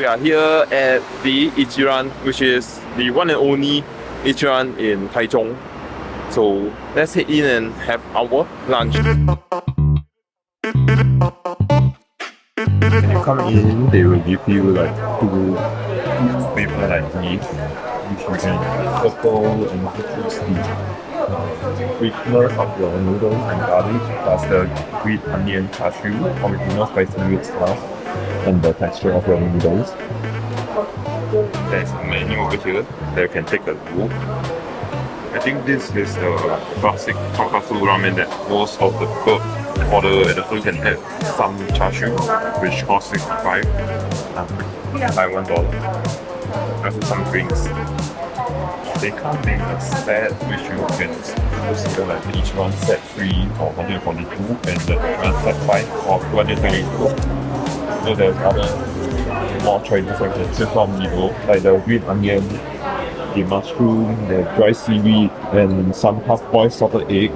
We are here at the Ichiran, which is the one and only Ichiran in Taichung. So let's head in and have our lunch. When you come in, they will give you like two flavor like meat, which you can purple and also choose the richness of your noodles and garlic, plus the green onion char siu, original spicy meat sauce, and the texture of your noodles. There's a menu over here that you can take a look. I think this is the classic tonkatsu ramen that most of the people order, and also you can add some char siu, which costs 65 Taiwan dollar. Also some drinks. They come in a set which you can consider like each one set 3 for 142 and the one set 5 for 222. So there's other more choices I can choose from below, like the green onion, the mushroom, the dry seaweed, and some half-boiled salted egg.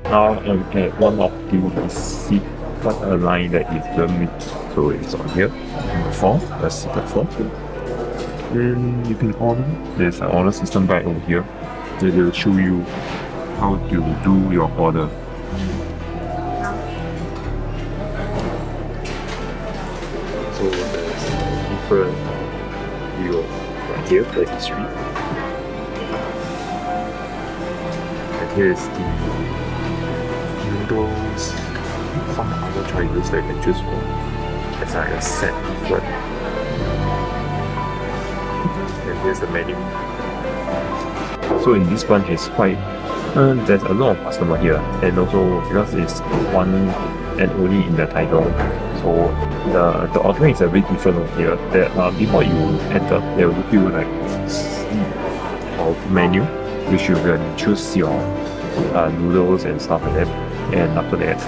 Now I'm at one of the seat line that is the meat, so it's on here, number 4, the seated 4. Then you can order. There's an order system right over here that will show you how to do your order. So there's different view right here, the history. And here is the noodles, some other choices that you can choose from. It's like a set different. And here's the menu. So in this bunch is quite there's a lot of customer here, and also because it's one and only in the Taiwan, so the ordering is a bit different over here. That before you enter, they will give you like of menu, which you can choose your noodles and stuff like that. And after that,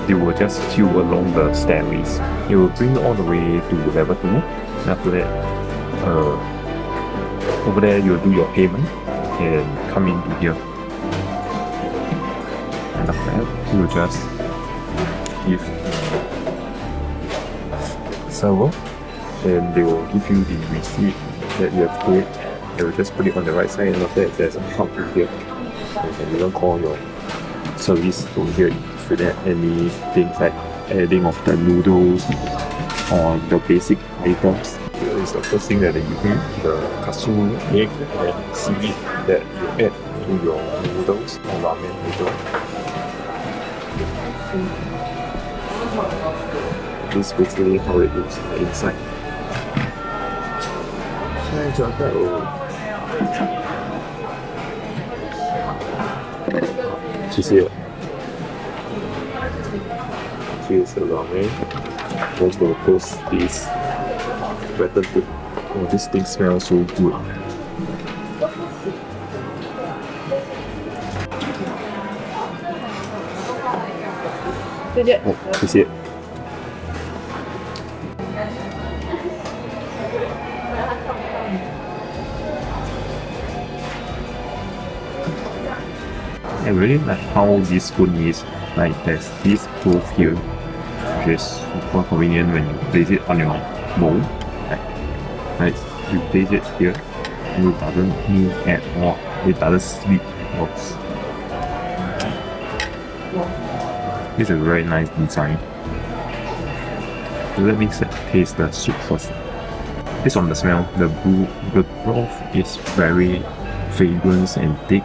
they will just queue along the stairways. It will bring all the way to level 2. And after that, over there you'll do your payment and come into here. And after that, you will just give server, and they will give you the receipt that you have paid. They will just put it on the right side, and after that, there's a hub here. You can even call your service over here if you add any things like adding of the noodles or the basic items. Here is the first thing that they give you, the katsu egg and seaweed that you add to your noodles or ramen noodle. This is basically how it looks on the inside. 现在就谢谢。Here's the ramen. I'm going to toast this better food. Oh, this thing smells so good. Oh, 谢谢。I really like how this spoon is. Like there's this proof here, which is super convenient when you place it on your bowl. Like you place it here, it doesn't move at all. It doesn't slip at all. It's a very nice design. So let me taste the soup first. Based on the smell, the broth is very fragrant and thick.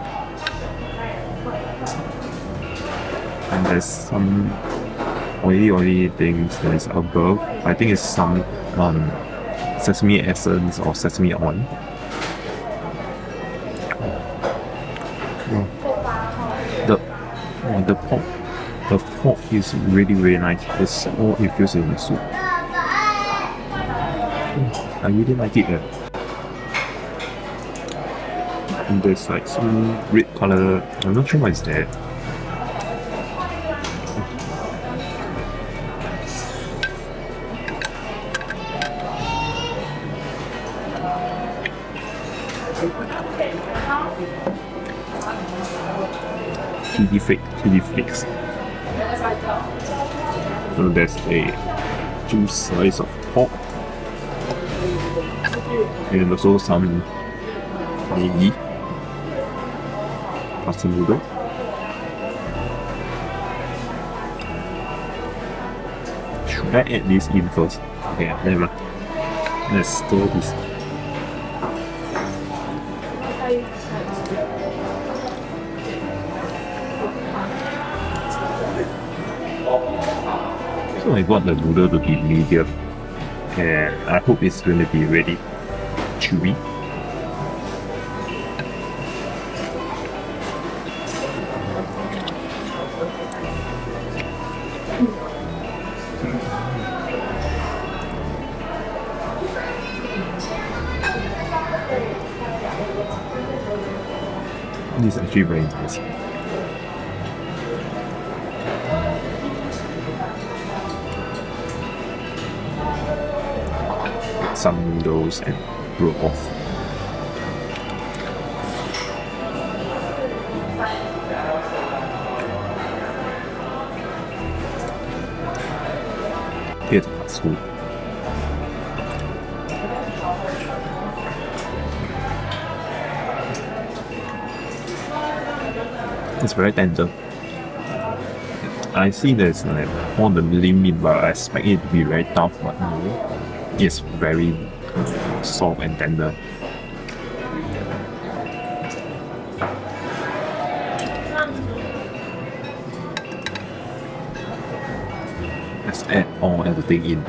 And there's some oily things that is above. I think it's some sesame essence or sesame oil. The pork is really nice. It's all infused in the soup. I really like it. And there's like some red color. I'm not sure what is that. Chili flakes. So there's a 2 slice of pork and also some maggi, pasta noodle. Should I add this in first? Okay, never mind. Let's stir this. So I got the noodle to be medium and I hope it's going to be really chewy. This is actually very nice. Some noodles and broth. Here's the soup. It's very tender. I see there's like all the lean meat, but I expect it to be very tough, but no, it's very soft and tender. Let's add all everything in.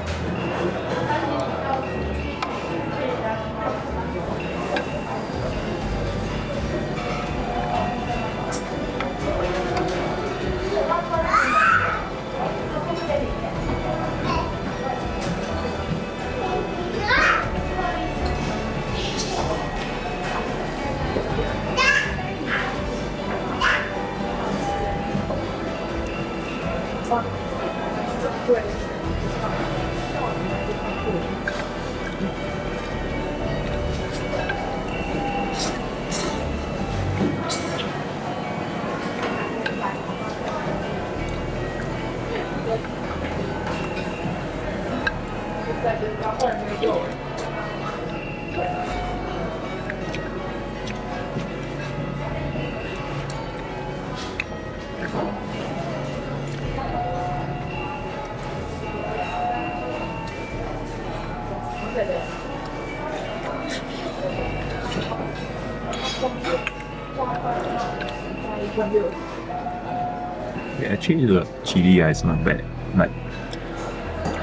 Yeah, actually the chili is not bad. Like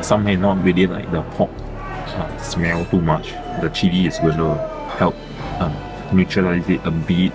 some may not really like the pork smell too much. The chili is going to help neutralize it a bit.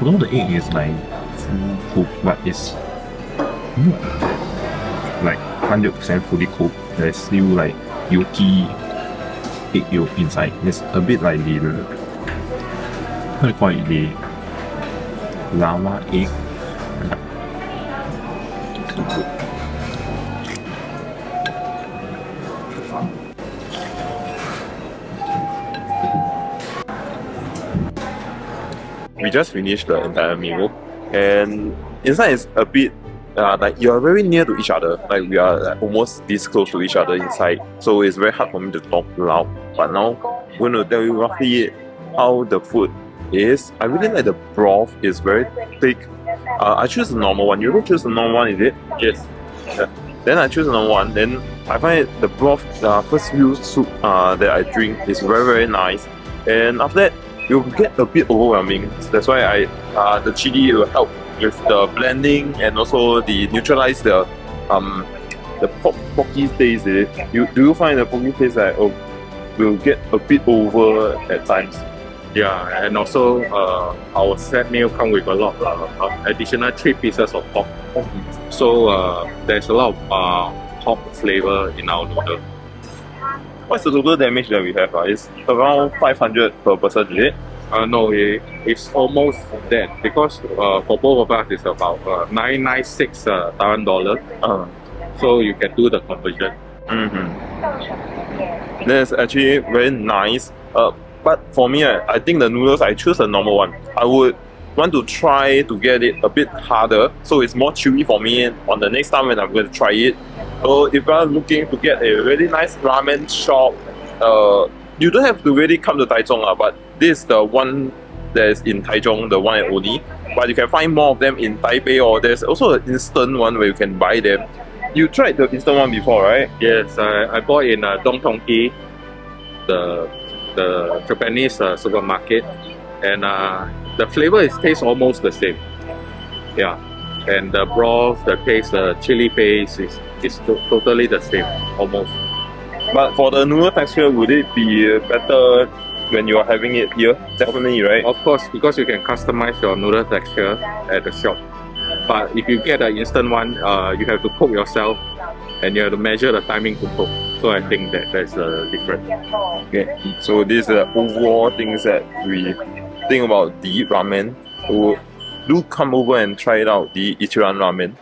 Although the egg is like full cooked, but it's like 100% fully cooked. There's still like yolky egg yolk inside. It's a bit like the how do you call it, the lava egg. just finished the entire meal, and inside is a bit like you are very near to each other. Like we are like, almost this close to each other inside, so it's very hard for me to talk loud. But now I'm going to tell you roughly how the food is. I really like the broth. It's very thick. I choose the normal one. You don't choose the normal one, is it? Yes. Yeah. Then I choose the normal one. Then I find the broth, the first few soup that I drink is very nice. And after that, you'll get a bit overwhelming. That's why the chili will help with the blending and also the neutralize the porky taste. Do you find the porky taste like will get a bit over at times? Yeah, and also our set meal come with a lot of additional 3 pieces of pork. So there's a lot of pork flavor in our noodle. What's the total damage that we have? It's around 500 per person, is it? No, it's almost that because for both of us it's about 996 Taiwan dollar. So you can do the conversion. That's actually very nice. But for me, I think the noodles, I choose the normal one. I would want to try to get it a bit harder, so it's more chewy for me on the next time when I'm going to try it. So if you're looking to get a really nice ramen shop, you don't have to really come to Taichung, but this is the one that is in Taichung, the one and only. But you can find more of them in Taipei, or there's also an instant one where you can buy them. You tried the instant one before, right? Yes, I bought in Dongtongki, the Japanese supermarket, and the flavor tastes almost the same. Yeah, and the broth, the taste, the chili paste is totally the same, almost. But for the noodle texture, would it be better when you are having it here? Definitely, right? Of course, because you can customize your noodle texture at the shop. But if you get an instant one, you have to cook yourself, and you have to measure the timing to cook. So I think that's different. Okay, so these are overall things that we think about the ramen. So do come over and try it out, the Ichiran Ramen.